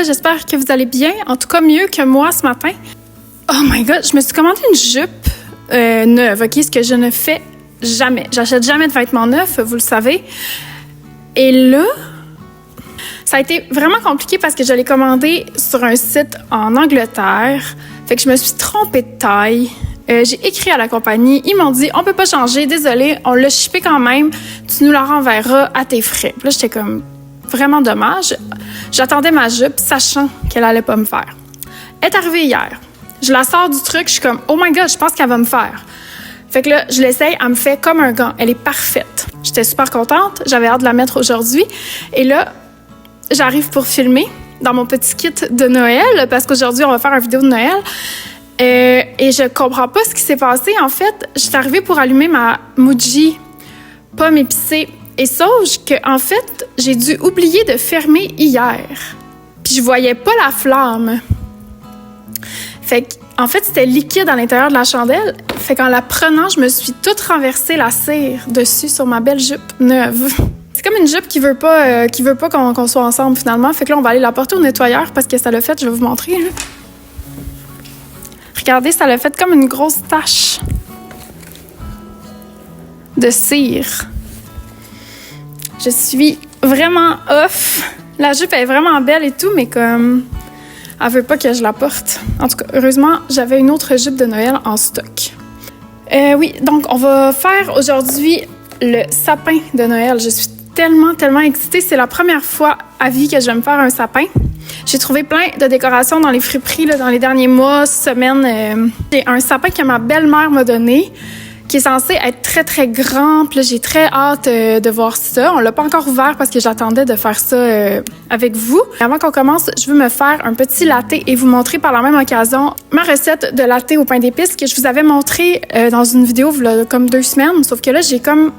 j'espère que vous allez bien. En tout cas, mieux que moi ce matin. Oh my God, je me suis commandé une jupe neuve, OK? Ce que je ne fais jamais. J'achète jamais de vêtements neufs, vous le savez. Et là, ça a été vraiment compliqué parce que je l'ai commandé sur un site en Angleterre. Fait que je me suis trompée de taille. J'ai écrit à la compagnie. Ils m'ont dit, on peut pas changer, désolé, on l'a shippé quand même. Tu nous la renverras à tes frais. Puis là, j'étais comme... Vraiment dommage. J'attendais ma jupe, sachant qu'elle allait pas me faire. Elle est arrivée hier. Je la sors du truc, je suis comme, oh my God, je pense qu'elle va me faire. Fait que là, je l'essaye, elle me fait comme un gant. Elle est parfaite. J'étais super contente. J'avais hâte de la mettre aujourd'hui. Et là, j'arrive pour filmer dans mon petit kit de Noël, parce qu'aujourd'hui, on va faire une vidéo de Noël. Et je comprends pas ce qui s'est passé. En fait, je suis arrivée pour allumer ma Muji pomme épicée. Et sauf que, en fait, j'ai dû oublier de fermer hier. Puis je voyais pas la flamme. Fait que, en fait, c'était liquide à l'intérieur de la chandelle. Fait qu'en la prenant, je me suis toute renversé la cire dessus sur ma belle jupe neuve. C'est comme une jupe qui veut pas qu'on soit ensemble finalement. Fait que là, on va aller la porter au nettoyeur parce que ça l'a fait. Je vais vous montrer. Là. Regardez, ça l'a fait comme une grosse tache de cire. Je suis vraiment off. La jupe est vraiment belle et tout, mais comme elle veut pas que je la porte. En tout cas, heureusement, j'avais une autre jupe de Noël en stock. Oui, donc on va faire aujourd'hui le sapin de Noël. Je suis tellement excitée. C'est la première fois à vie que je vais me faire un sapin. J'ai trouvé plein de décorations dans les friperies là, dans les derniers mois, semaines. J'ai un sapin que ma belle-mère m'a donné, qui est censé être très grand. Puis là, j'ai très hâte de voir ça. On l'a pas encore ouvert parce que j'attendais de faire ça avec vous. Avant qu'on commence, je veux me faire un petit latte et vous montrer par la même occasion ma recette de latte au pain d'épices que je vous avais montré dans une vidéo il y a comme 2 semaines. Sauf que là, j'ai comme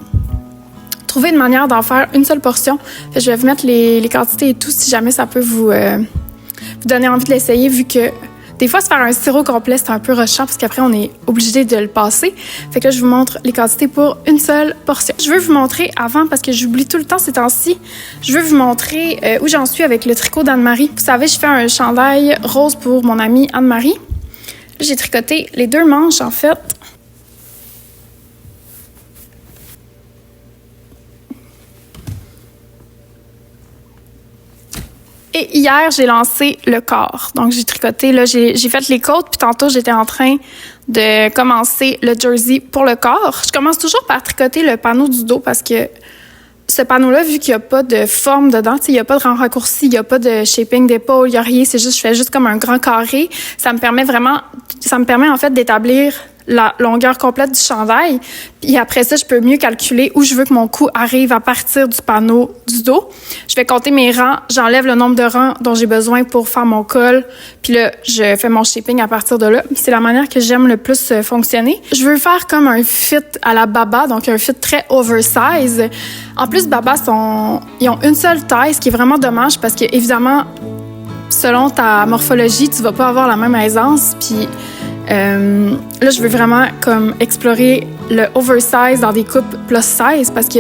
trouvé une manière d'en faire une seule portion. Fait que je vais vous mettre les quantités et tout si jamais ça peut vous donner envie de l'essayer vu que des fois, se faire un sirop complet, c'est un peu rushant parce qu'après, on est obligé de le passer. Fait que là, je vous montre les quantités pour une seule portion. Je veux vous montrer avant, parce que j'oublie tout le temps ces temps-ci, je veux vous montrer où j'en suis avec le tricot d'Anne-Marie. Vous savez, je fais un chandail rose pour mon amie Anne-Marie. Là, j'ai tricoté les 2 manches, en fait. Et hier, j'ai lancé le corps. Donc, j'ai tricoté, là, j'ai fait les côtes, puis tantôt, j'étais en train de commencer le jersey pour le corps. Je commence toujours par tricoter le panneau du dos parce que ce panneau-là, vu qu'il n'y a pas de forme dedans, il n'y a pas de raccourci, il n'y a pas de shaping d'épaule, il n'y a rien, c'est juste, je fais juste comme un grand carré. Ça me permet en fait d'établir la longueur complète du chandail. Puis après ça, je peux mieux calculer où je veux que mon cou arrive à partir du panneau du dos. Je vais compter mes rangs, j'enlève le nombre de rangs dont j'ai besoin pour faire mon col. Puis là, je fais mon shaping à partir de là. C'est la manière que j'aime le plus fonctionner. Je veux faire comme un fit à la Baba, donc un fit très oversize. En plus, Baba, ils ont une seule taille, ce qui est vraiment dommage parce que, évidemment, selon ta morphologie, tu vas pas avoir la même aisance. Puis là, je veux vraiment comme explorer le oversize dans des coupes plus size parce que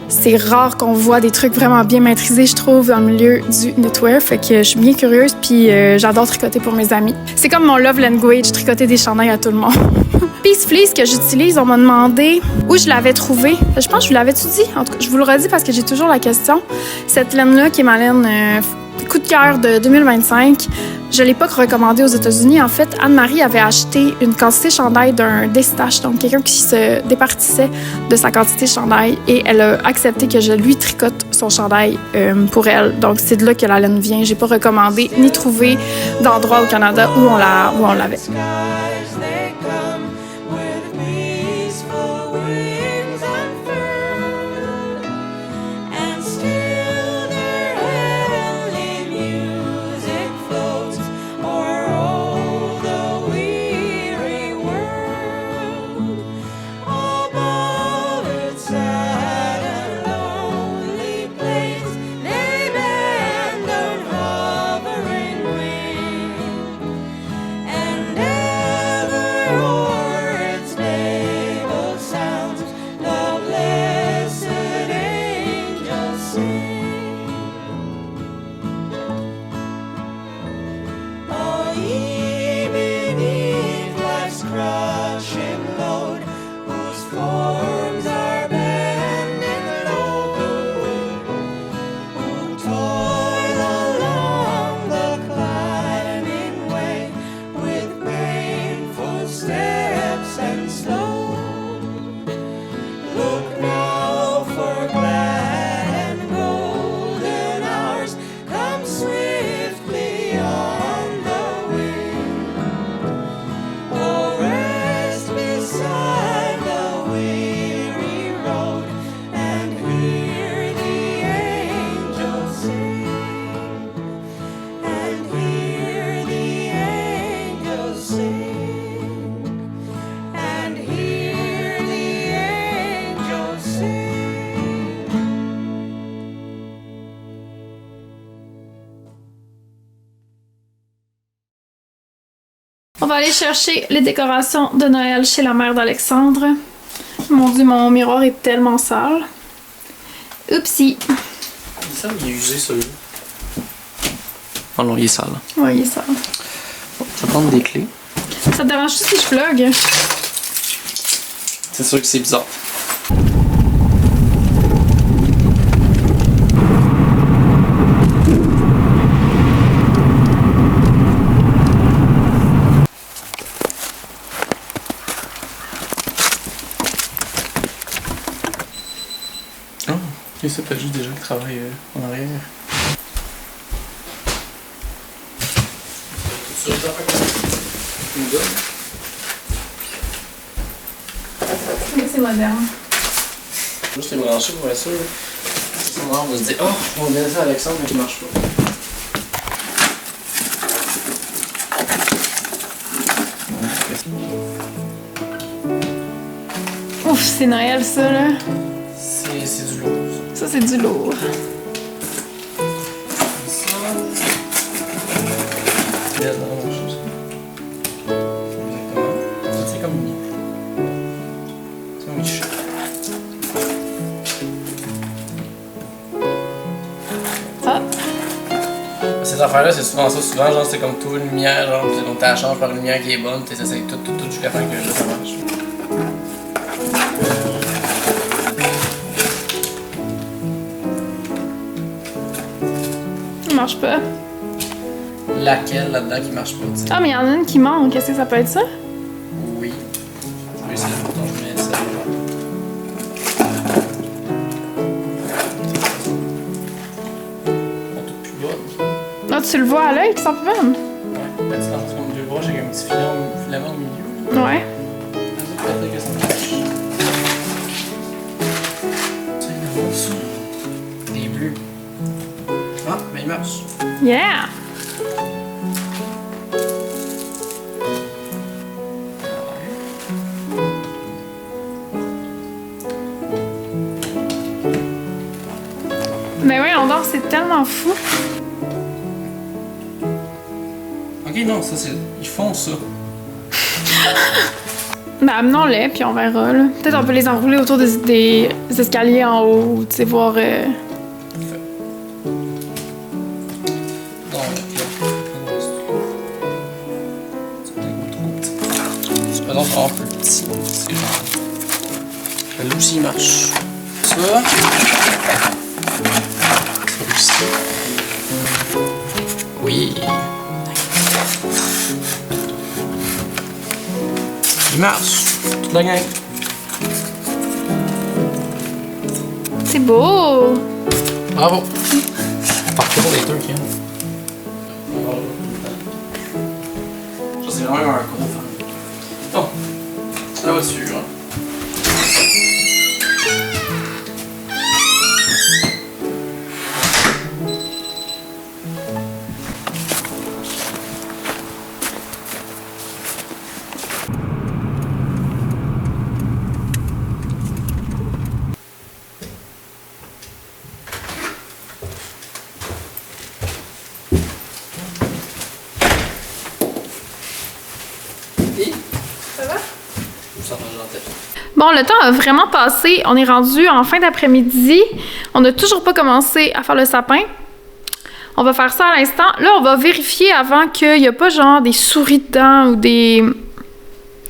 c'est rare qu'on voit des trucs vraiment bien maîtrisés, je trouve, dans le milieu du knitwear. Fait que je suis bien curieuse, puis j'adore tricoter pour mes amis. C'est comme mon love language, tricoter des chandails à tout le monde. Peace Fleece que j'utilise, on m'a demandé où je l'avais trouvé. Je pense que je vous l'avais tout dit. En tout cas, je vous le redis parce que j'ai toujours la question. Cette laine-là, qui est ma laine coup de cœur de 2025, je ne l'ai pas recommandée aux États-Unis. En fait, Anne-Marie avait acheté une quantité de chandail d'un déstache, donc quelqu'un qui se départissait de sa quantité de chandail, et elle a accepté que je lui tricote son chandail pour elle. Donc, c'est de là que la laine vient. J'ai pas recommandé ni trouvé d'endroit au Canada où on l'avait. va aller chercher les décorations de Noël chez la mère d'Alexandre. Mon Dieu, mon miroir est tellement sale. Oupsie. Il semble qu'il est usé celui-là. Oh non, il est sale. Ouais, il est sale. Bon, je vais prendre des clés. Ça te dérange si je vlog? C'est sûr que c'est bizarre. Oh, et ça t'as juste déjà le travail en arrière. C'est moderne. Juste les brancher pour être sûr. Sinon, on va se dire, oh, on va donner ça à Alexandre, mais qui marche pas. Ouf, c'est Noël ça là. C'est du lourd. Ça c'est du lourd. Ça. Il y a de la même chose. Exactement. Ça, c'est comme une. C'est comme une chute. Ah. Ces affaires-là, c'est souvent ça. Souvent, genre, c'est comme tout une lumière, genre, pis donc t'as la change par une lumière qui est bonne, tu essayes tout jusqu'à faire que là, ça marche. Ça marche pas. Laquelle là-dedans qui marche pas, tu sais? Ah, mais il y en a une qui manque. Qu'est-ce que ça peut être ça? Oui. Je vais essayer de faire je mets ça. On touche plus bas. Ah, tu le vois à l'œil qui s'en fait bonne? Ouais. Là, tu lances comme deux broches avec un petit filament au milieu. Ouais. Peut-être que ça marche. Tu sais, il y a ça. Des bleus. Ah, mais il marche. Yeah! Mais oui, on dort, c'est tellement fou. Ok, non, ça c'est. Ils font ça. Ben, amenons-les, puis on verra, là. Peut-être on peut les enrouler autour des escaliers en haut, tu sais, voir... Parfait. Donc, là, c'est trop petit. C'est pas donc un peu petit. C'est genre. Là aussi, il marche. Ça. Ça aussi. Oui. Il marche. Toute la gang. C'est beau! Bravo. Par contre, les trucs, hein. Ça, c'est vraiment un gros fan. Bon. La voiture. Ça va? Ça va, j'entends. Bon, le temps a vraiment passé. On est rendu en fin d'après-midi. On n'a toujours pas commencé à faire le sapin. On va faire ça à l'instant. Là, on va vérifier avant qu'il n'y a pas genre des souris dedans ou des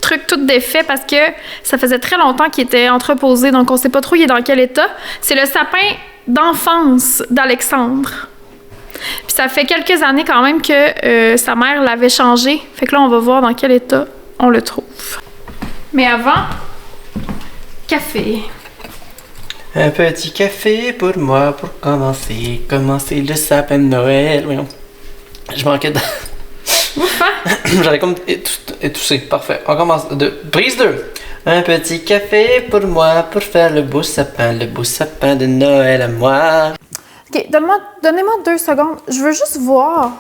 trucs tout défaits parce que ça faisait très longtemps qu'il était entreposé. Donc, on ne sait pas trop il est dans quel état. C'est le sapin d'enfance d'Alexandre. Puis ça fait quelques années quand même que sa mère l'avait changé. Fait que là, on va voir dans quel état on le trouve. Mais avant, café. Un petit café pour moi pour commencer le sapin de Noël. Voyons. Je manquais de... Ouf, hein? J'allais comme étousser. Parfait. On commence de prise 2. Un petit café pour moi pour faire le beau sapin de Noël à moi. OK, donnez-moi 2 secondes. Je veux juste voir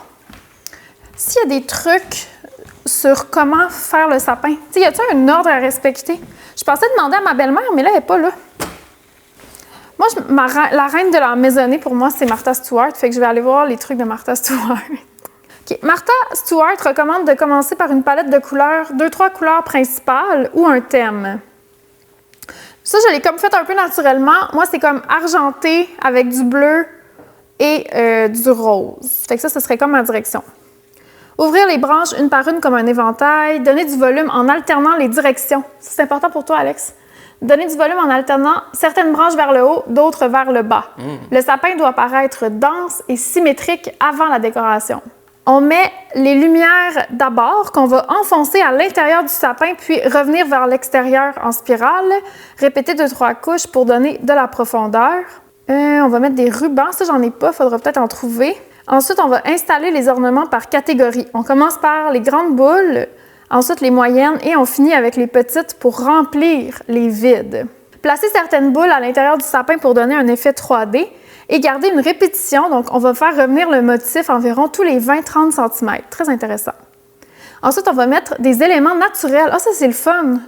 s'il y a des trucs sur comment faire le sapin. Tu sais, y a-t-il un ordre à respecter? Je pensais demander à ma belle-mère, mais là, elle n'est pas là. Moi, la reine de la maisonnée, pour moi, c'est Martha Stewart. Fait que je vais aller voir les trucs de Martha Stewart. OK. Martha Stewart recommande de commencer par une palette de couleurs, 2-3 couleurs principales ou un thème. Ça, je l'ai comme fait un peu naturellement. Moi, c'est comme argenté avec du bleu et du rose. Fait que ça, ce serait comme ma direction. Ouvrir les branches une par une comme un éventail. Donner du volume en alternant les directions. Ça, c'est important pour toi, Alex. Donner du volume en alternant certaines branches vers le haut, d'autres vers le bas. Le sapin doit paraître dense et symétrique avant la décoration. On met les lumières d'abord, qu'on va enfoncer à l'intérieur du sapin, puis revenir vers l'extérieur en spirale. Répéter 2-3 couches pour donner de la profondeur. On va mettre des rubans. Ça, j'en ai pas. Faudra peut-être en trouver. Ensuite, on va installer les ornements par catégorie. On commence par les grandes boules, ensuite les moyennes, et on finit avec les petites pour remplir les vides. Placer certaines boules à l'intérieur du sapin pour donner un effet 3D. Et garder une répétition, donc on va faire revenir le motif environ tous les 20-30 cm. Très intéressant. Ensuite, on va mettre des éléments naturels. Ah, ça, c'est le fun!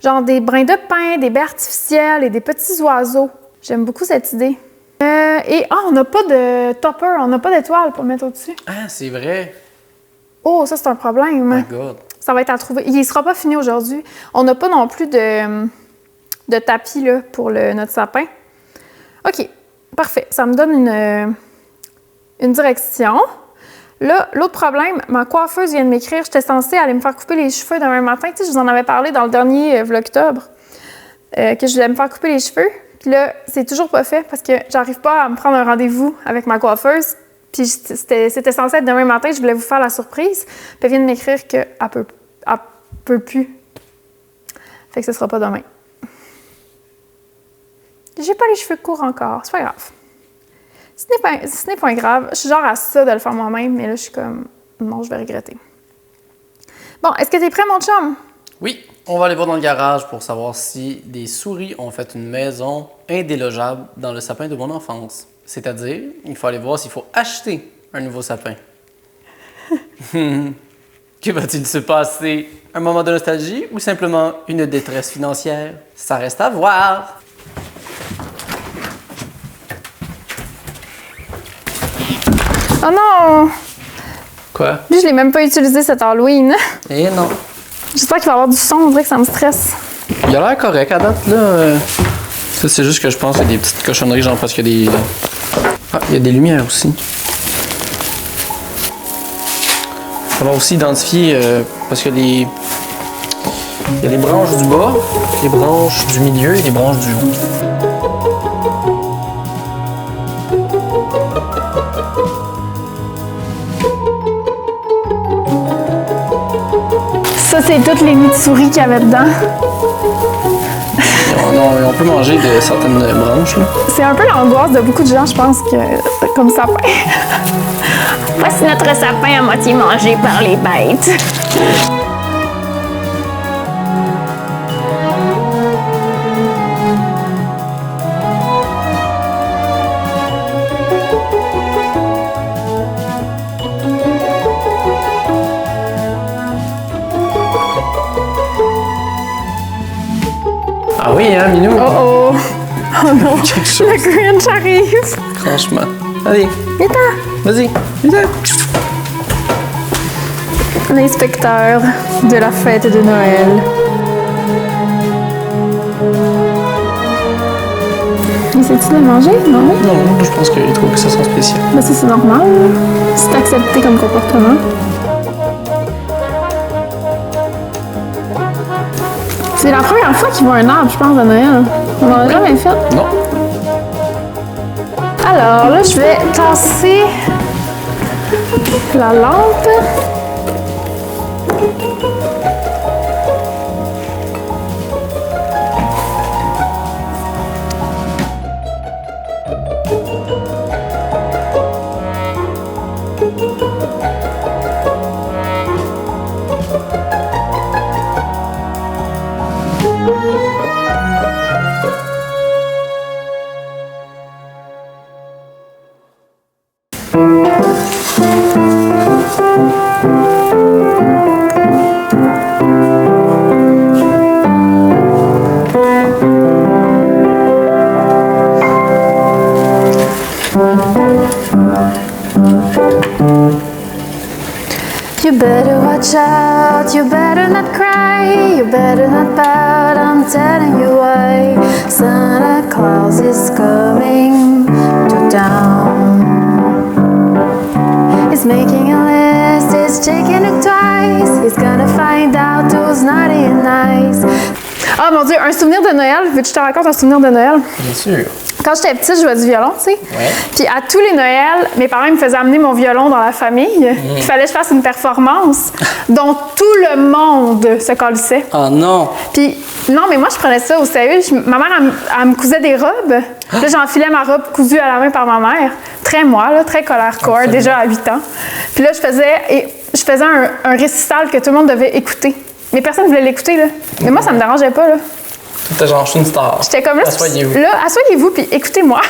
Genre des brins de pin, des baies artificielles et des petits oiseaux. J'aime beaucoup cette idée. On n'a pas de topper, on n'a pas d'étoile pour mettre au-dessus. Ah, c'est vrai. Oh, ça, c'est un problème. Oh my God. Ça va être à trouver. Il ne sera pas fini aujourd'hui. On n'a pas non plus de tapis là, pour notre sapin. OK. Parfait. Ça me donne une direction. Là, l'autre problème, ma coiffeuse vient de m'écrire. J'étais censée aller me faire couper les cheveux demain matin. Tu sais, je vous en avais parlé dans le dernier Vlogtober que je voulais me faire couper les cheveux. Puis là, c'est toujours pas fait parce que j'arrive pas à me prendre un rendez-vous avec ma coiffeuse. Puis c'était censé être demain matin. Je voulais vous faire la surprise. Puis elle vient de m'écrire qu'elle peut plus. Fait que ce sera pas demain. J'ai pas les cheveux courts encore, c'est pas grave. Ce n'est pas grave, je suis genre à ça de le faire moi-même, mais là, je suis comme, non, je vais regretter. Bon, est-ce que t'es prêt, mon chum? Oui, on va aller voir dans le garage pour savoir si des souris ont fait une maison indélogeable dans le sapin de mon enfance. C'est-à-dire, il faut aller voir s'il faut acheter un nouveau sapin. Que va-t-il se passer? Un moment de nostalgie ou simplement une détresse financière? Ça reste à voir! Oh non! Quoi? Lui, je l'ai même pas utilisé cet Halloween. Eh non. J'espère qu'il va y avoir du son, on dirait que ça me stresse. Il a l'air correct à date, là. Ça, c'est juste que je pense qu'il y a des petites cochonneries, genre parce qu'il y a des... Ah, il y a des lumières aussi. On va aussi identifier, parce que il y a les branches du bas, les branches du milieu et les branches du haut. Ça, c'est toutes les nids de souris qu'il y avait dedans. On peut manger de certaines branches, là. C'est un peu l'angoisse de beaucoup de gens, je pense, comme sapin. Voici notre sapin à moitié mangé par les bêtes. Ah oui, hein, Minou? Oh oh! Oh non! Quelque chose. Le Grinch arrive! Franchement. Allez, Viens-t'en! vas-y, viens. L'inspecteur de la fête de Noël. Essaie-tu de manger? Non? Non, je pense qu'il trouve que ça sent spécial. Ben ça, c'est normal. C'est accepté comme comportement. C'est la première fois qu'ils voient un arbre, je pense, à Noël. On n'en a jamais fait. Non. Alors là, je vais tasser la lampe. shout, you better not cry, you better not pout, I'm telling you why. Santa Claus is coming to town. He's making a list, he's checking it twice. He's gonna find out who's naughty and nice. Ah mon Dieu, un souvenir de Noël. Veux-tu que je te raconte un souvenir de Noël? Bien sûr. Quand j'étais petite, je jouais du violon, tu sais. Ouais. Puis à tous les Noëls, mes parents me faisaient amener mon violon dans la famille. Il fallait que je fasse une performance dont tout le monde se colissait. Oh non! Puis non, mais moi, je prenais ça au sérieux. Ma mère, elle me cousait des robes. Là, j'enfilais ma robe cousue à la main par ma mère. Très moi, là, très colère-core, déjà à 8 ans. Puis là, je faisais un récital que tout le monde devait écouter. Mais personne ne voulait l'écouter, là. Mais moi, ça me dérangeait pas, là. T'es genre, je suis une star. J'étais comme là, Asseyez-vous. là, asseyez-vous, puis écoutez-moi.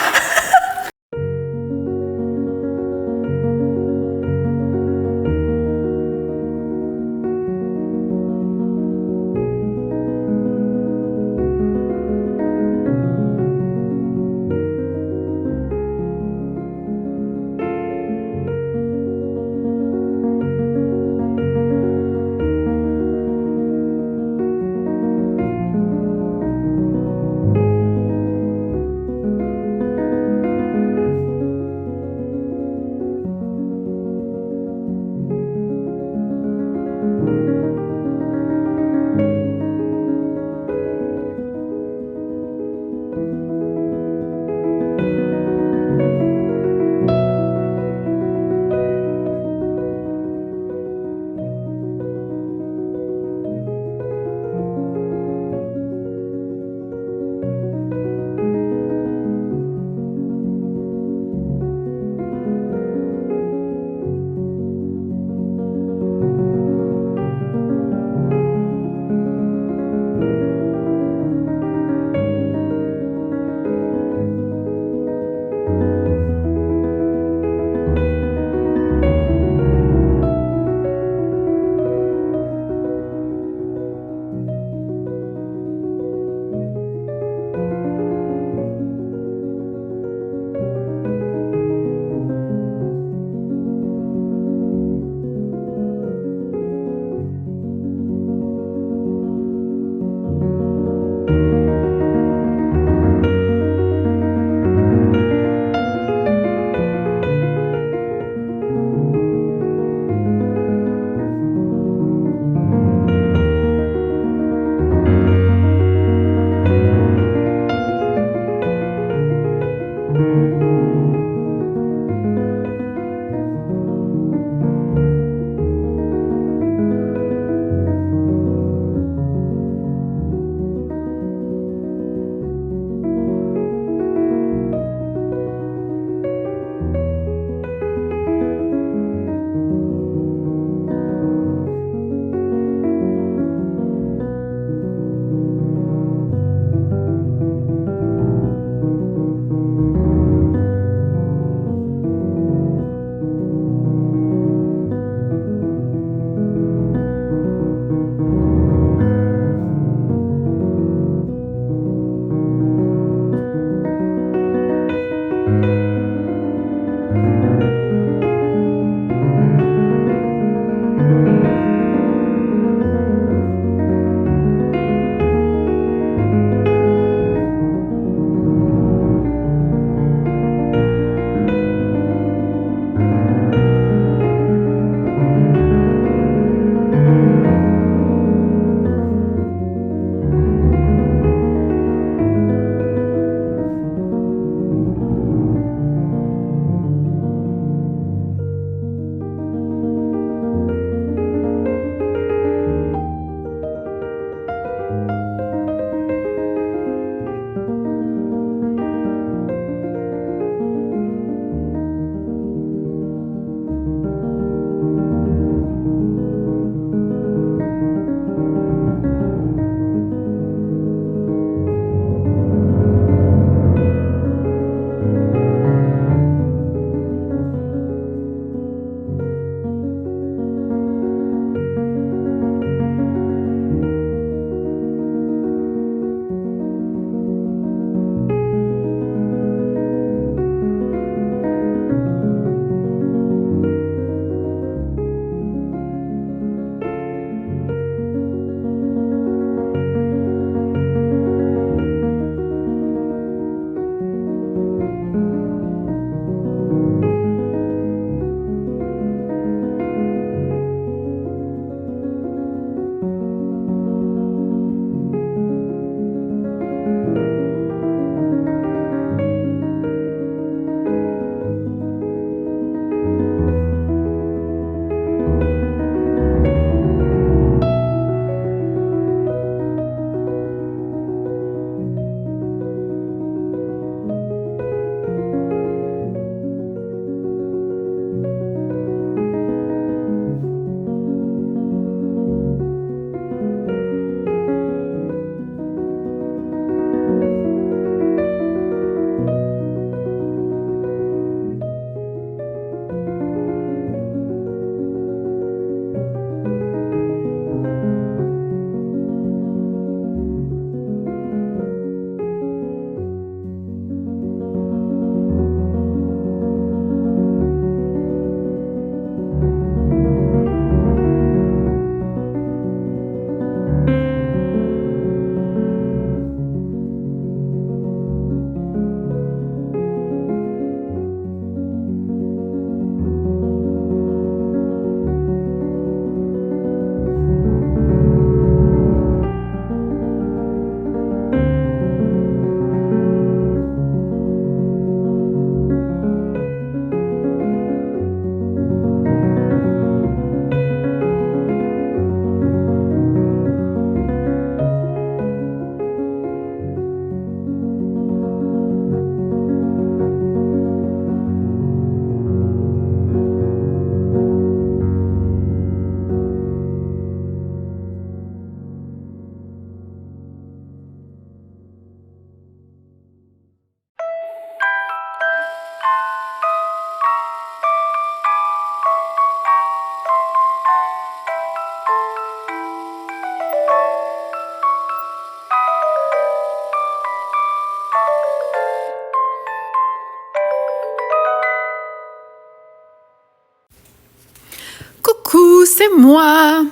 moi,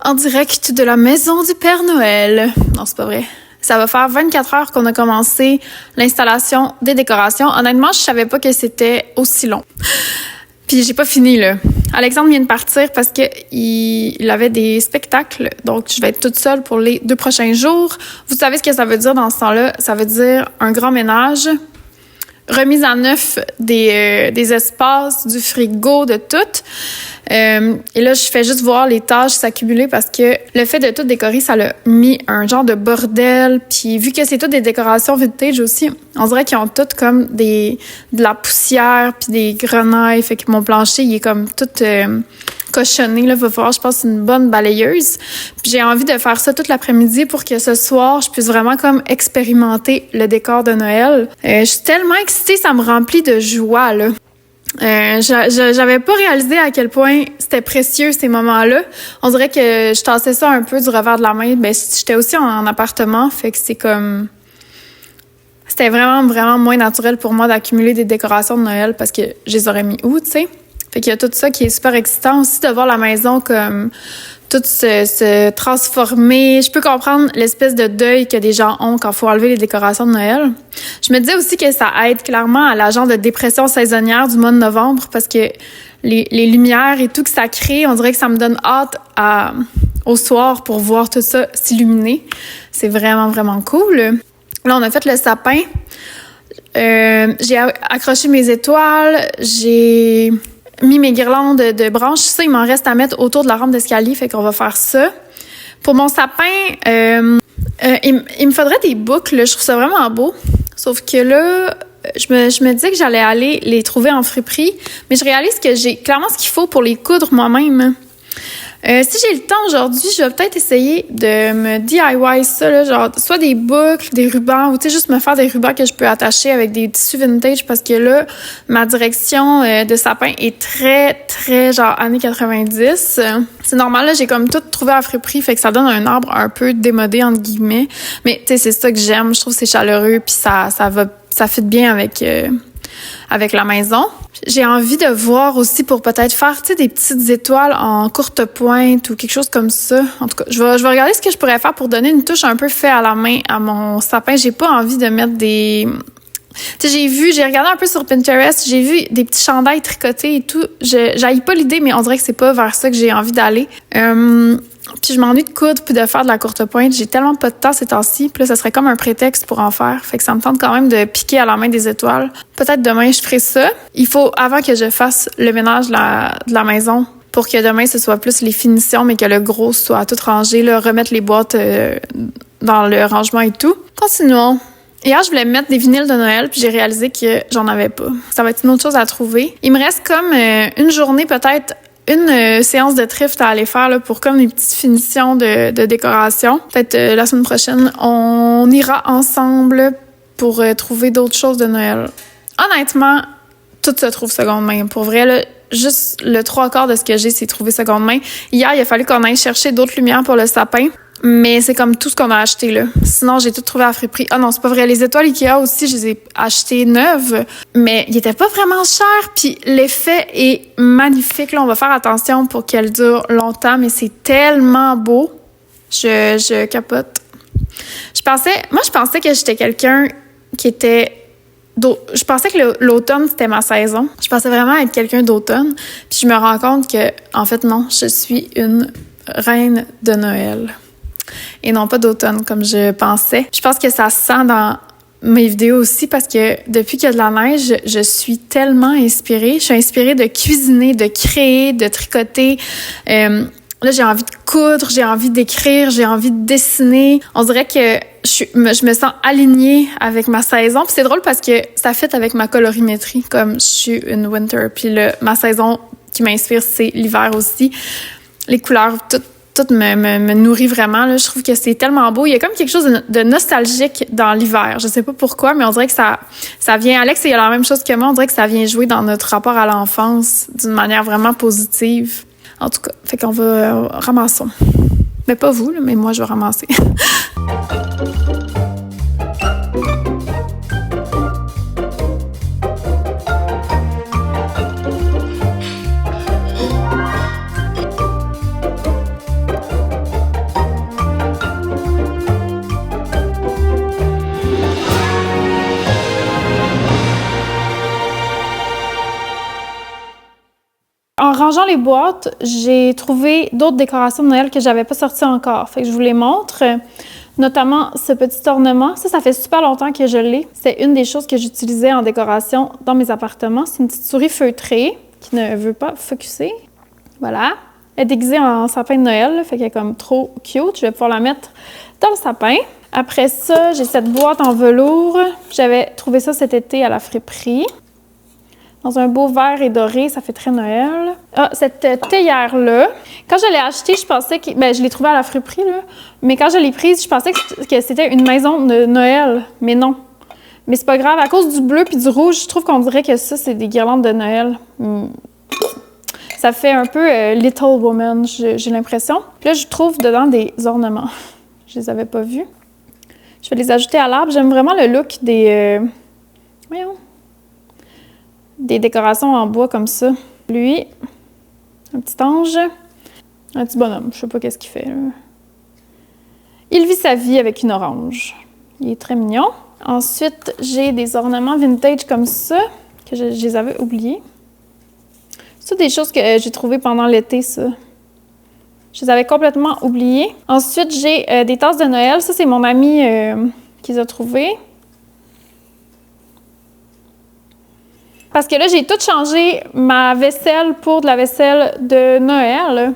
en direct de la maison du Père Noël. Non, c'est pas vrai. Ça va faire 24 heures qu'on a commencé l'installation des décorations. Honnêtement, je savais pas que c'était aussi long. Puis j'ai pas fini, là. Alexandre vient de partir parce que il avait des spectacles, donc je vais être toute seule pour les 2 prochains jours. Vous savez ce que ça veut dire dans ce temps-là? Ça veut dire un grand ménage, remise à neuf des espaces, du frigo, de tout. Et là, je fais juste voir les tâches s'accumuler parce que le fait de tout décorer, ça l'a mis un genre de bordel. Puis vu que c'est toutes des décorations vintage aussi, on dirait qu'ils ont toutes comme de la poussière puis des grenailles. Fait que mon plancher, il est comme tout cochonné. Là, va falloir, je pense, une bonne balayeuse. Puis j'ai envie de faire ça toute l'après-midi pour que ce soir, je puisse vraiment comme expérimenter le décor de Noël. Je suis tellement excitée, ça me remplit de joie, là. J'avais pas réalisé à quel point c'était précieux ces moments-là. On dirait que je tassais ça un peu du revers de la main. Ben, j'étais aussi en appartement, fait que c'est comme... C'était vraiment, vraiment moins naturel pour moi d'accumuler des décorations de Noël parce que je les aurais mis où, tu sais? Fait qu'il y a tout ça qui est super excitant aussi de voir la maison comme tout se transformer. Je peux comprendre l'espèce de deuil que des gens ont quand il faut enlever les décorations de Noël. Je me disais aussi que ça aide clairement à la genre de dépression saisonnière du mois de novembre parce que les lumières et tout que ça crée, on dirait que ça me donne hâte au soir pour voir tout ça s'illuminer. C'est vraiment, vraiment cool. Là, on a fait le sapin. J'ai accroché mes étoiles. J'ai mis mes guirlandes de branches. Ça, il m'en reste à mettre autour de la rampe d'escalier, fait qu'on va faire ça. Pour mon sapin, il me faudrait des boucles. Je trouve ça vraiment beau. Sauf que là, je me disais que j'allais aller les trouver en friperie, mais je réalise que j'ai clairement ce qu'il faut pour les coudre moi-même. Si j'ai le temps aujourd'hui, je vais peut-être essayer de me DIY ça, là, genre soit des boucles, des rubans, ou tu sais, juste me faire des rubans que je peux attacher avec des tissus vintage parce que là, ma direction de sapin est très, très genre années 90. C'est normal, là, j'ai comme tout trouvé à friperie, fait que ça donne un arbre un peu démodé, entre guillemets. Mais tu sais, c'est ça que j'aime, je trouve que c'est chaleureux, puis ça fit bien avec la maison. J'ai envie de voir aussi pour peut-être faire, tu sais, des petites étoiles en courte pointe ou quelque chose comme ça. En tout cas, je vais regarder ce que je pourrais faire pour donner une touche un peu fait à la main à mon sapin. J'ai pas envie de mettre des... Tu sais, j'ai regardé un peu sur Pinterest, j'ai vu des petits chandails tricotés et tout. J'haïs pas l'idée, mais on dirait que c'est pas vers ça que j'ai envie d'aller. Puis je m'ennuie de coudre puis de faire de la courte pointe. J'ai tellement pas de temps ces temps-ci. Puis là, ça serait comme un prétexte pour en faire. Fait que ça me tente quand même de piquer à la main des étoiles. Peut-être demain, je ferai ça. Il faut, avant que je fasse le ménage de la maison, pour que demain, ce soit plus les finitions, mais que le gros soit tout rangé, là, remettre les boîtes dans le rangement et tout. Continuons. Hier, je voulais mettre des vinyles de Noël, puis j'ai réalisé que j'en avais pas. Ça va être une autre chose à trouver. Il me reste comme une journée, peut-être, une séance de thrift à aller faire là, pour comme des petites finitions de décoration. Peut-être la semaine prochaine, on ira ensemble pour trouver d'autres choses de Noël. Honnêtement, tout se trouve seconde main. Pour vrai, là, juste le 3/4 de ce que j'ai, c'est trouvé seconde main. Hier, il a fallu qu'on aille chercher d'autres lumières pour le sapin. Mais c'est comme tout ce qu'on a acheté, là. Sinon, j'ai tout trouvé à friperie. Ah non, c'est pas vrai. Les étoiles Ikea aussi, je les ai achetées neuves. Mais ils étaient pas vraiment chers. Puis l'effet est magnifique, là. On va faire attention pour qu'elle dure longtemps. Mais c'est tellement beau. Je capote. Je pensais que j'étais quelqu'un qui était... Je pensais que l'automne, c'était ma saison. Je pensais vraiment être quelqu'un d'automne. Puis je me rends compte que, en fait, non. Je suis une reine de Noël. Et non pas d'automne, comme je pensais. Je pense que ça se sent dans mes vidéos aussi parce que depuis qu'il y a de la neige, je suis tellement inspirée. Je suis inspirée de cuisiner, de créer, de tricoter. Là, j'ai envie de coudre, j'ai envie d'écrire, j'ai envie de dessiner. On dirait que je me sens alignée avec ma saison. Puis c'est drôle parce que ça fit avec ma colorimétrie, comme je suis une winter. Puis ma saison qui m'inspire, c'est l'hiver aussi. Les couleurs, tout me nourrit vraiment. Là. Je trouve que c'est tellement beau. Il y a comme quelque chose de nostalgique dans l'hiver. Je sais pas pourquoi, mais on dirait que ça vient... Alex, il a la même chose que moi. On dirait que ça vient jouer dans notre rapport à l'enfance d'une manière vraiment positive. En tout cas, fait qu'on va ramasser. Mais pas vous, là, mais moi, je vais ramasser. rangeant les boîtes, j'ai trouvé d'autres décorations de Noël que j'avais pas sorties encore. Fait que je vous les montre. Notamment ce petit ornement. Ça fait super longtemps que je l'ai. C'est une des choses que j'utilisais en décoration dans mes appartements. C'est une petite souris feutrée qui ne veut pas focusser. Voilà. Elle est déguisée en sapin de Noël, là, fait qu'elle est comme trop cute. Je vais pouvoir la mettre dans le sapin. Après ça, j'ai cette boîte en velours. J'avais trouvé ça cet été à la friperie. Dans un beau vert et doré, ça fait très Noël. Ah, cette théière-là, quand je l'ai achetée, je pensais que... je l'ai trouvée à la friperie, là. Mais quand je l'ai prise, je pensais que c'était une maison de Noël. Mais non. Mais c'est pas grave. À cause du bleu puis du rouge, je trouve qu'on dirait que ça, c'est des guirlandes de Noël. Ça fait un peu Little Woman, j'ai l'impression. Puis là, je trouve dedans des ornements. Je les avais pas vus. Je vais les ajouter à l'arbre. J'aime vraiment le look des... des décorations en bois comme ça. Lui, un petit ange, un petit bonhomme. Je sais pas qu'est-ce qu'il fait, là. Il vit sa vie avec une orange. Il est très mignon. Ensuite, j'ai des ornements vintage comme ça, que je les avais oubliés. C'est des choses que j'ai trouvées pendant l'été, ça. Je les avais complètement oubliées. Ensuite, j'ai des tasses de Noël. Ça, c'est mon ami qui les a trouvées. Parce que là, j'ai tout changé ma vaisselle pour de la vaisselle de Noël.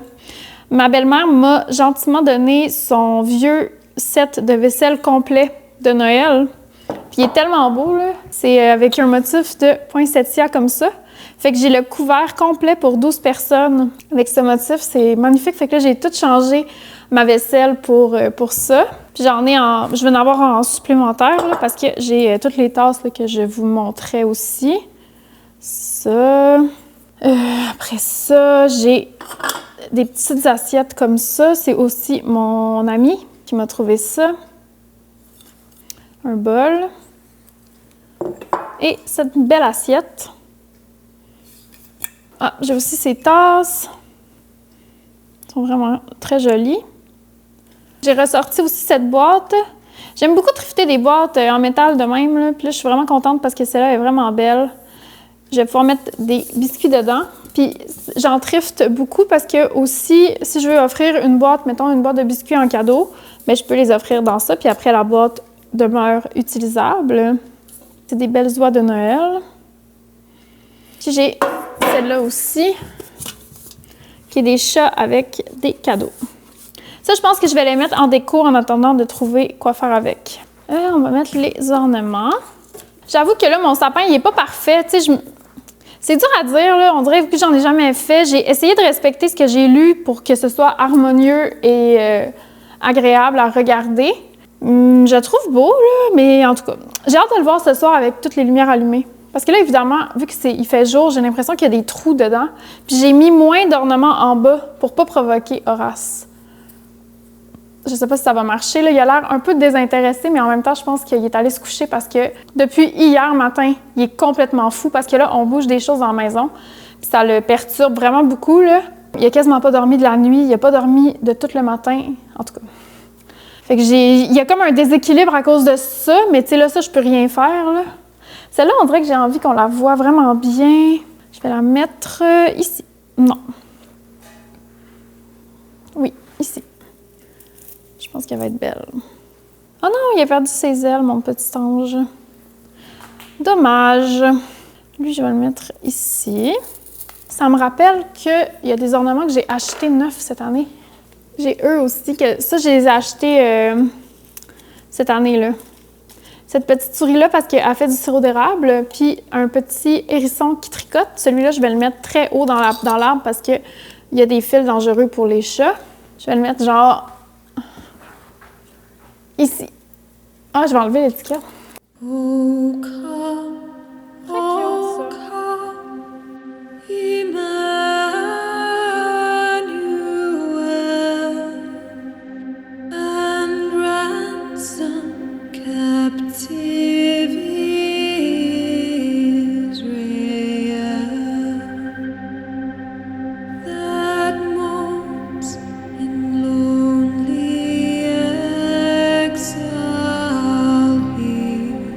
Ma belle-mère m'a gentiment donné son vieux set de vaisselle complet de Noël. Puis il est tellement beau, là. C'est avec un motif de poinsettia comme ça. Fait que j'ai le couvert complet pour 12 personnes avec ce motif. C'est magnifique. Fait que là, j'ai tout changé ma vaisselle pour ça. Puis je vais en avoir en supplémentaire, là, parce que j'ai toutes les tasses là, que je vous montrais aussi. Ça. Après ça, j'ai des petites assiettes comme ça. C'est aussi mon ami qui m'a trouvé ça. Un bol. Et cette belle assiette. Ah, j'ai aussi ces tasses. Elles sont vraiment très jolies. J'ai ressorti aussi cette boîte. J'aime beaucoup thrifter des boîtes en métal de même, là. Puis là, je suis vraiment contente parce que celle-là est vraiment belle. Je vais pouvoir mettre des biscuits dedans. Puis j'en thrifte beaucoup parce que aussi, si je veux offrir une boîte, mettons une boîte de biscuits en cadeau, bien, je peux les offrir dans ça. Puis après, la boîte demeure utilisable. C'est des belles oies de Noël. Puis j'ai celle-là aussi, qui est des chats avec des cadeaux. Ça, je pense que je vais les mettre en déco en attendant de trouver quoi faire avec. On va mettre les ornements. J'avoue que là, mon sapin, il est pas parfait. Tu sais, c'est dur à dire, là. On dirait que j'en ai jamais fait. J'ai essayé de respecter ce que j'ai lu pour que ce soit harmonieux et agréable à regarder. Je le trouve beau, là, mais en tout cas, j'ai hâte de le voir ce soir avec toutes les lumières allumées. Parce que là, évidemment, vu qu'il fait jour, j'ai l'impression qu'il y a des trous dedans. Puis j'ai mis moins d'ornements en bas pour pas provoquer Horace. Je sais pas si ça va marcher, là. Il a l'air un peu désintéressé, mais en même temps, je pense qu'il est allé se coucher parce que depuis hier matin, il est complètement fou parce que là, on bouge des choses dans la maison. Puis ça le perturbe vraiment beaucoup, là. Il a quasiment pas dormi de la nuit, il a pas dormi de tout le matin, en tout cas. Fait que il y a comme un déséquilibre à cause de ça, mais tu sais, là, ça, je peux rien faire, là. Celle-là, on dirait que j'ai envie qu'on la voit vraiment bien. Je vais la mettre ici. Non. Oui, ici. Je pense qu'elle va être belle. Oh non, il a perdu ses ailes, mon petit ange. Dommage. Lui, je vais le mettre ici. Ça me rappelle qu'il y a des ornements que j'ai achetés neufs cette année. J'ai eux aussi. Ça, je les ai achetés cette année-là. Cette petite souris-là, parce qu'elle fait du sirop d'érable, puis un petit hérisson qui tricote. Celui-là, je vais le mettre très haut dans l'arbre parce qu'il y a des fils dangereux pour les chats. Je vais le mettre genre ici. Ah, je vais enlever l'étiquette. Oh, come, oh, come, Emmanuel, and ransom captive Israel, that mourns in lonely exile here.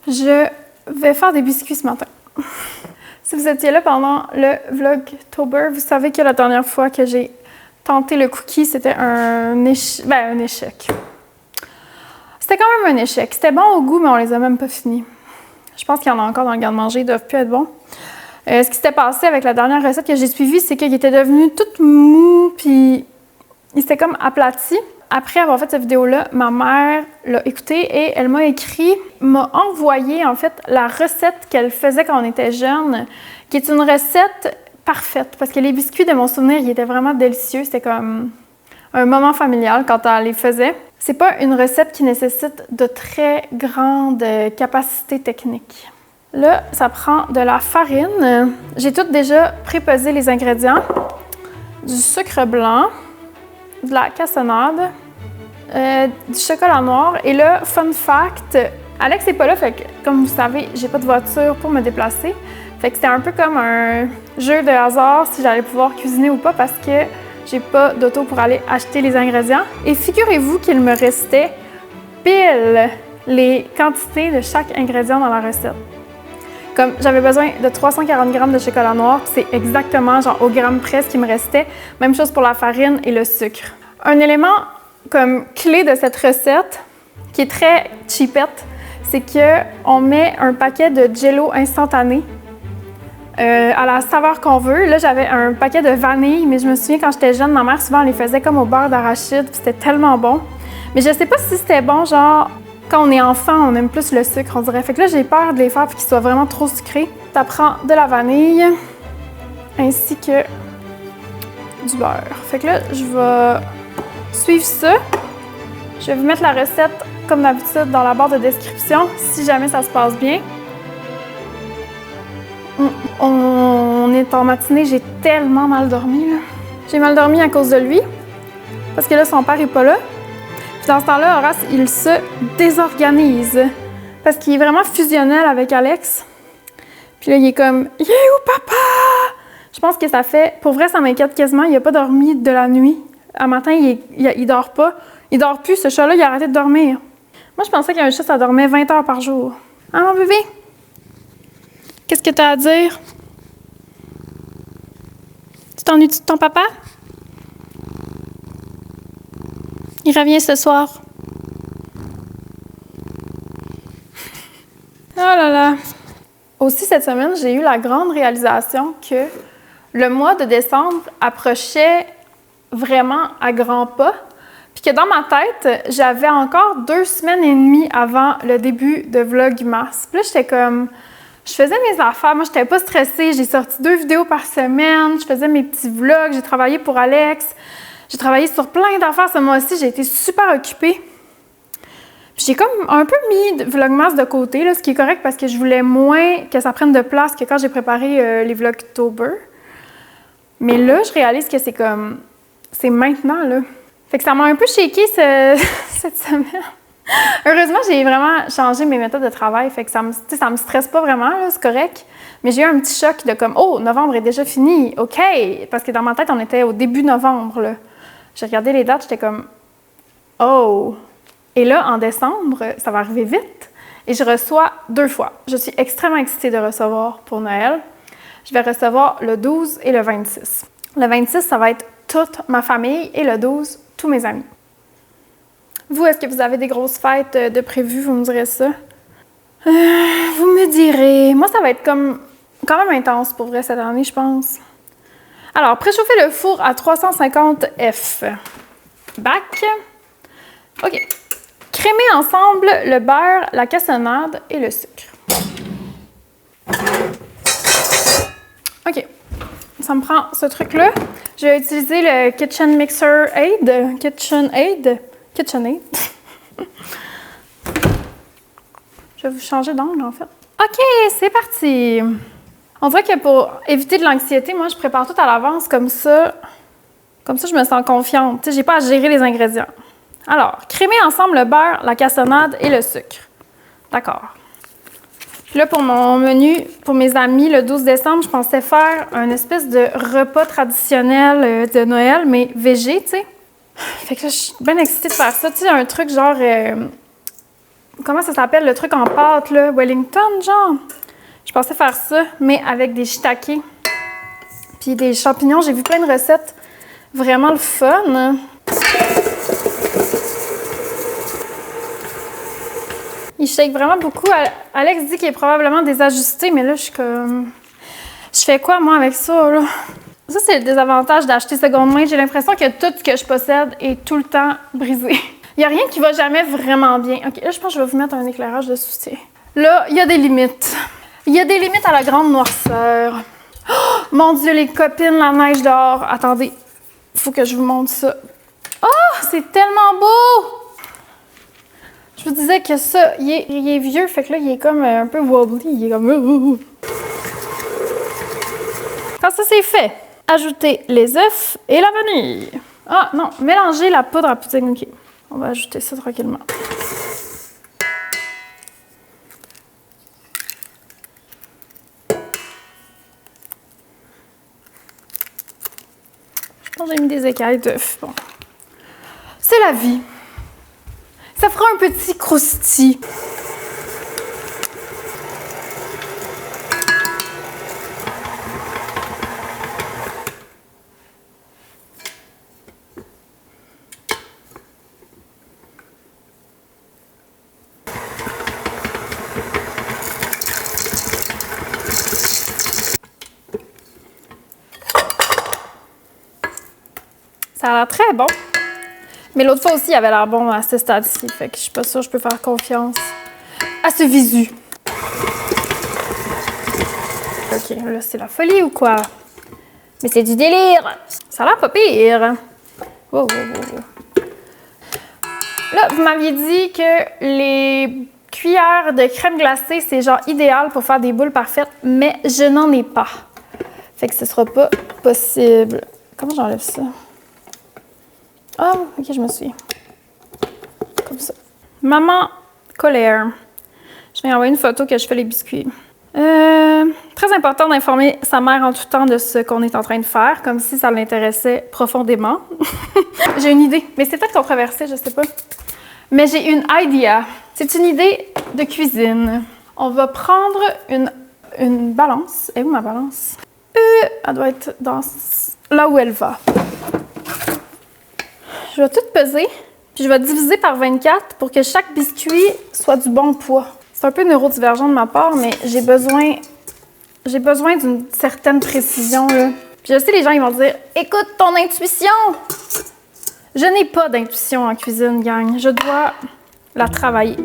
Je vais faire des biscuits ce matin. Si vous étiez là pendant le Vlogtober, vous savez que la dernière fois que j'ai tenté le cookie, c'était un échec. C'était quand même un échec. C'était bon au goût, mais on les a même pas finis. Je pense qu'il y en a encore dans le garde-manger, ils doivent plus être bons. Ce qui s'était passé avec la dernière recette que j'ai suivie, c'est qu'il était devenu tout mou, puis il s'était comme aplati. Après avoir fait cette vidéo-là, ma mère l'a écoutée et elle m'a envoyé en fait la recette qu'elle faisait quand on était jeune, qui est une recette parfaite, parce que les biscuits, de mon souvenir, ils étaient vraiment délicieux. C'était comme un moment familial quand elle les faisait. C'est pas une recette qui nécessite de très grandes capacités techniques. Là, ça prend de la farine. J'ai tout déjà prépesé les ingrédients. Du sucre blanc, de la cassonade, du chocolat noir. Et là, fun fact, Alex n'est pas là, fait que, comme vous savez, j'ai pas de voiture pour me déplacer. Fait que c'était un peu comme un jeu de hasard si j'allais pouvoir cuisiner ou pas parce que j'ai pas d'auto pour aller acheter les ingrédients. Et figurez-vous qu'il me restait pile les quantités de chaque ingrédient dans la recette. Comme j'avais besoin de 340 g de chocolat noir, c'est exactement genre au gramme près ce qui me restait. Même chose pour la farine et le sucre. Un élément comme clé de cette recette, qui est très cheapette, c'est qu'on met un paquet de Jell-O instantané à la saveur qu'on veut. Là, j'avais un paquet de vanille, mais je me souviens quand j'étais jeune, ma mère souvent elle les faisait comme au beurre d'arachide, puis c'était tellement bon. Mais je sais pas si c'était bon, genre quand on est enfant, on aime plus le sucre, on dirait. Fait que là, j'ai peur de les faire puis qu'ils soient vraiment trop sucrés. Ça prend de la vanille ainsi que du beurre. Fait que là, je vais suivre ça. Je vais vous mettre la recette, comme d'habitude, dans la barre de description, si jamais ça se passe bien. On est en matinée, j'ai tellement mal dormi, là. J'ai mal dormi à cause de lui, parce que là, son père est pas là. Puis dans ce temps-là, Horace, il se désorganise, parce qu'il est vraiment fusionnel avec Alex. Puis là, il est comme « Il est où, papa? » Je pense que ça fait... Pour vrai, ça m'inquiète quasiment. Il n'a pas dormi de la nuit. Un matin, il dort pas. Il dort plus. Ce chat-là, il a arrêté de dormir. Moi, je pensais qu'un chat, ça dormait 20 heures par jour. Hein, mon bébé? Qu'est-ce que tu as à dire? Tu t'ennuies-tu de ton papa? Il revient ce soir. Oh là là! Aussi, cette semaine, j'ai eu la grande réalisation que le mois de décembre approchait vraiment à grands pas, puis que dans ma tête, j'avais encore 2 semaines et demie avant le début de Vlogmas. Puis là, j'étais comme... Je faisais mes affaires, moi, j'étais pas stressée. J'ai sorti 2 vidéos par semaine, je faisais mes petits vlogs, j'ai travaillé pour Alex, j'ai travaillé sur plein d'affaires ce mois-ci, j'ai été super occupée. Puis j'ai comme un peu mis Vlogmas de côté, là, ce qui est correct parce que je voulais moins que ça prenne de place que quand j'ai préparé les Vlogtober. Mais là, je réalise que c'est comme... C'est maintenant, là. Fait que ça m'a un peu shaké cette semaine. Heureusement, j'ai vraiment changé mes méthodes de travail, fait que ça me stresse pas vraiment, là, c'est correct. Mais j'ai eu un petit choc de comme, oh, novembre est déjà fini, OK! Parce que dans ma tête, on était au début novembre, là. J'ai regardé les dates, j'étais comme, oh! Et là, en décembre, ça va arriver vite. Et je reçois 2 fois. Je suis extrêmement excitée de recevoir pour Noël. Je vais recevoir le 12 et le 26. Le 26, ça va être toute ma famille et le 12, tous mes amis. Vous, est-ce que vous avez des grosses fêtes de prévues? Vous me direz ça. Vous me direz. Moi, ça va être comme quand même intense pour vrai cette année, je pense. Alors, préchauffer le four à 350 F. Bac. OK. Crémer ensemble le beurre, la cassonade et le sucre. OK. Ça me prend ce truc-là. Je vais utiliser le Kitchen Mixer Aid. KitchenAid. Je vais vous changer d'angle, en fait. OK, c'est parti. On dirait que pour éviter de l'anxiété, moi, je prépare tout à l'avance comme ça. Comme ça, je me sens confiante. Tu sais, j'ai pas à gérer les ingrédients. Alors, crémer ensemble le beurre, la cassonade et le sucre. D'accord. Puis là, pour mon menu, pour mes amis, le 12 décembre, je pensais faire un espèce de repas traditionnel de Noël, mais végé, tu sais. Fait que là, je suis bien excitée de faire ça. Tu sais, un truc genre... comment ça s'appelle, le truc en pâte, là? Wellington, genre? Je pensais faire ça, mais avec des shiitake. Puis des champignons. J'ai vu plein de recettes vraiment le fun. Il shake vraiment beaucoup. Alex dit qu'il est probablement désajusté, mais là, je suis comme... Je fais quoi, moi, avec ça, là? Ça, c'est le désavantage d'acheter seconde main. J'ai l'impression que tout ce que je possède est tout le temps brisé. Il n'y a rien qui va jamais vraiment bien. OK, là, je pense que je vais vous mettre un éclairage de soutien. Là, il y a des limites. Il y a des limites à la grande noirceur. Oh, mon Dieu, les copines, la neige dehors. Attendez, il faut que je vous montre ça. Oh, c'est tellement beau! Je vous disais que ça, il est vieux, fait que là, il est comme un peu wobbly. Il est comme... Quand ça, c'est fait, ajoutez les œufs et la vanille. Ah, non, mélangez la poudre à pudding. OK, on va ajouter ça tranquillement. Je pense que j'ai mis des écailles d'œufs. Bon. C'est la vie. Ça fera un petit croustillant. Ça a l'air très bon. Mais l'autre fois aussi, il avait l'air bon à ce stade-ci. Fait que je suis pas sûre que je peux faire confiance à ce visu. OK, là, c'est la folie ou quoi? Mais c'est du délire! Ça a l'air pas pire. Wow, wow, wow. Là, vous m'aviez dit que les cuillères de crème glacée, c'est genre idéal pour faire des boules parfaites, mais je n'en ai pas. Fait que ce sera pas possible. Comment j'enlève ça? Ah, OK, je me suis. Comme ça. Maman colère. Je vais envoyer une photo que je fais les biscuits. Très important d'informer sa mère en tout temps de ce qu'on est en train de faire, comme si ça l'intéressait profondément. J'ai une idée, mais c'est peut-être controversé, je sais pas. Mais j'ai une idea. C'est une idée de cuisine. On va prendre une balance. Et où ma balance? Elle doit être dans là où elle va. Je vais tout peser, puis je vais diviser par 24 pour que chaque biscuit soit du bon poids. C'est un peu neurodivergent de ma part, mais j'ai besoin d'une certaine précision, là. Puis je sais, les gens, ils vont dire « Écoute ton intuition! » Je n'ai pas d'intuition en cuisine, gang. Je dois la travailler.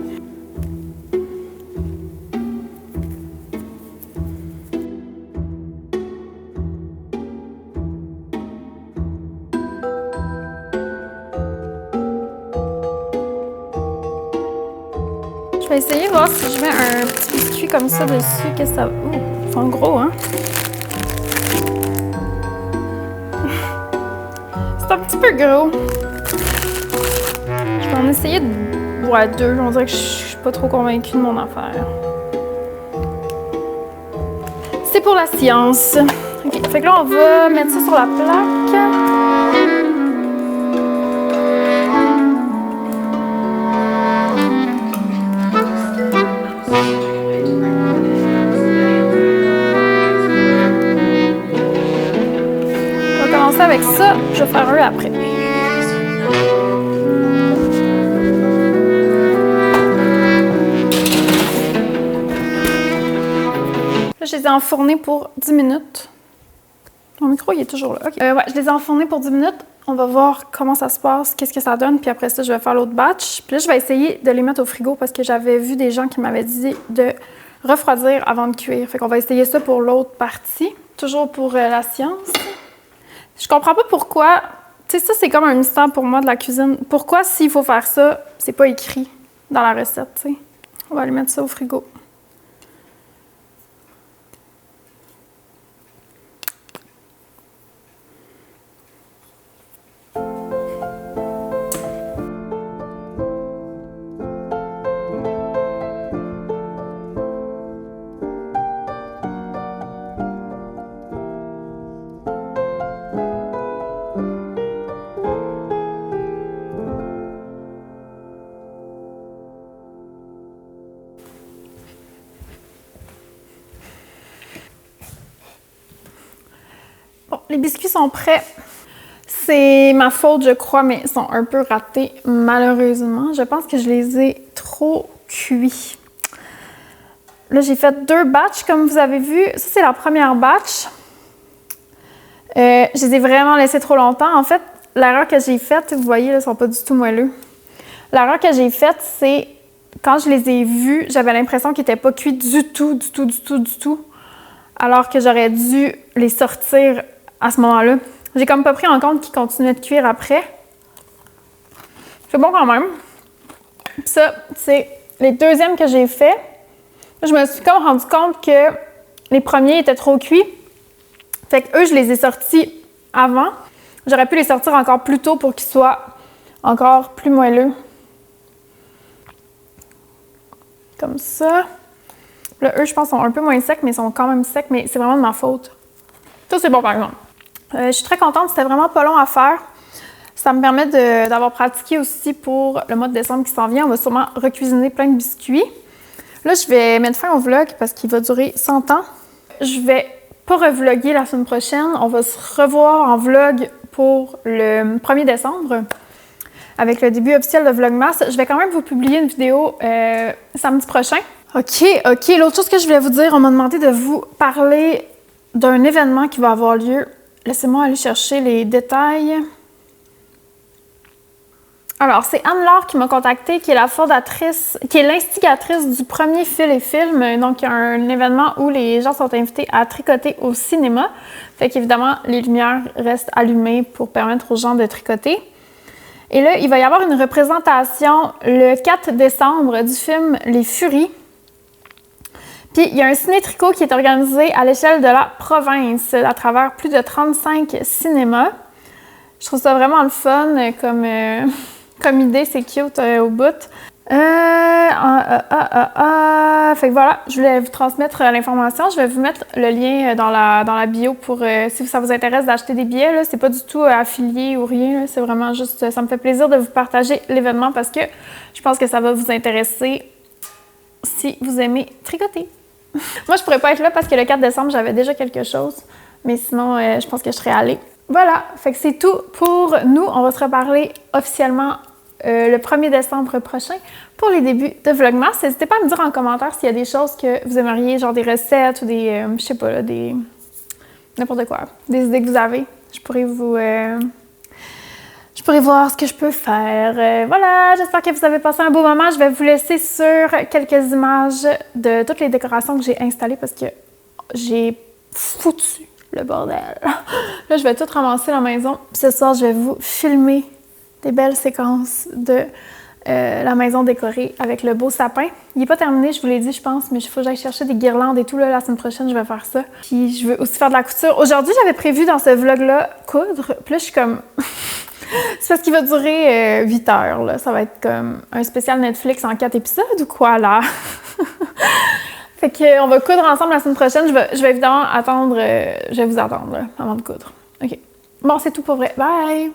Je vais essayer de voir si je mets un petit biscuit comme ça dessus, qu'est-ce que ça... Ouh, ils sont gros, hein? C'est un petit peu gros. Je vais en essayer Ouais, 2. On dirait que je suis pas trop convaincue de mon affaire. C'est pour la science. OK, fait que là, on va mettre ça sur la plaque. On va commencer avec ça. Je vais faire un après. Là, je les ai enfournés pour 10 minutes. Mon micro, il est toujours là. OK. Ouais, je les ai enfournés pour 10 minutes. On va voir comment ça se passe, qu'est-ce que ça donne. Puis après ça, je vais faire l'autre batch. Puis là, je vais essayer de les mettre au frigo parce que j'avais vu des gens qui m'avaient dit de refroidir avant de cuire. Fait qu'on va essayer ça pour l'autre partie. Toujours pour la science. Je comprends pas pourquoi... Tu sais, ça, c'est comme un mystère pour moi de la cuisine. Pourquoi, s'il faut faire ça, c'est pas écrit dans la recette, tu sais? On va aller mettre ça au frigo. Bon, les biscuits sont prêts. C'est ma faute, je crois, mais ils sont un peu ratés, malheureusement. Je pense que je les ai trop cuits. Là, j'ai fait 2 batchs, comme vous avez vu. Ça, c'est la première batch. Je les ai vraiment laissés trop longtemps. En fait, l'erreur que j'ai faite, vous voyez, là, ils ne sont pas du tout moelleux. L'erreur que j'ai faite, c'est quand je les ai vus, j'avais l'impression qu'ils n'étaient pas cuits du tout. Alors que j'aurais dû les sortir à ce moment-là. J'ai comme pas pris en compte qu'ils continuaient de cuire après. C'est bon quand même. Puis ça, c'est les deuxièmes que j'ai fait. Je me suis comme rendu compte que les premiers étaient trop cuits. Fait que eux, je les ai sortis avant. J'aurais pu les sortir encore plus tôt pour qu'ils soient encore plus moelleux. Comme ça. Là, eux, je pense, sont un peu moins secs, mais ils sont quand même secs, mais c'est vraiment de ma faute. Ça, c'est bon, par exemple. Je suis très contente, c'était vraiment pas long à faire. Ça me permet d'avoir pratiqué aussi pour le mois de décembre qui s'en vient. On va sûrement recuisiner plein de biscuits. Là, je vais mettre fin au vlog parce qu'il va durer 100 ans. Je vais pas revlogger la semaine prochaine. On va se revoir en vlog pour le 1er décembre avec le début officiel de Vlogmas. Je vais quand même vous publier une vidéo samedi prochain. OK. L'autre chose que je voulais vous dire, on m'a demandé de vous parler d'un événement qui va avoir lieu. Laissez-moi aller chercher les détails. Alors, c'est Anne-Laure qui m'a contactée, qui est la fondatrice, qui est l'instigatrice du premier Fil et Film. Donc, il y a un événement où les gens sont invités à tricoter au cinéma. Fait qu'évidemment, les lumières restent allumées pour permettre aux gens de tricoter. Et là, il va y avoir une représentation le 4 décembre du film Les Furies. Puis, il y a un ciné-tricot qui est organisé à l'échelle de la province à travers plus de 35 cinémas. Je trouve ça vraiment le fun comme idée, c'est cute au bout. Fait que voilà, je voulais vous transmettre l'information. Je vais vous mettre le lien dans la bio pour si ça vous intéresse d'acheter des billets. Là, c'est pas du tout affilié ou rien. C'est vraiment juste, ça me fait plaisir de vous partager l'événement parce que je pense que ça va vous intéresser si vous aimez tricoter. Moi, je pourrais pas être là parce que le 4 décembre, j'avais déjà quelque chose. Mais sinon, je pense que je serais allée. Voilà, fait que c'est tout pour nous. On va se reparler officiellement le 1er décembre prochain pour les débuts de Vlogmas. N'hésitez pas à me dire en commentaire s'il y a des choses que vous aimeriez, genre des recettes ou des, je sais pas, là, des... n'importe quoi. Des idées que vous avez. Je pourrais voir ce que je peux faire. Voilà, j'espère que vous avez passé un beau moment. Je vais vous laisser sur quelques images de toutes les décorations que j'ai installées parce que j'ai foutu le bordel. Là, je vais tout ramasser dans la maison. Ce soir, je vais vous filmer des belles séquences de la maison décorée avec le beau sapin. Il n'est pas terminé, je vous l'ai dit, je pense, mais il faut que j'aille chercher des guirlandes et tout. Là, la semaine prochaine, je vais faire ça. Puis, je veux aussi faire de la couture. Aujourd'hui, j'avais prévu dans ce vlog-là coudre. Puis là, je suis comme... C'est parce qu'il va durer 8 heures, là. Ça va être comme un spécial Netflix en 4 épisodes ou quoi, là? Fait qu'on va coudre ensemble la semaine prochaine. Je vais évidemment attendre... je vais vous attendre, là, avant de coudre. OK. Bon, c'est tout pour vrai. Bye!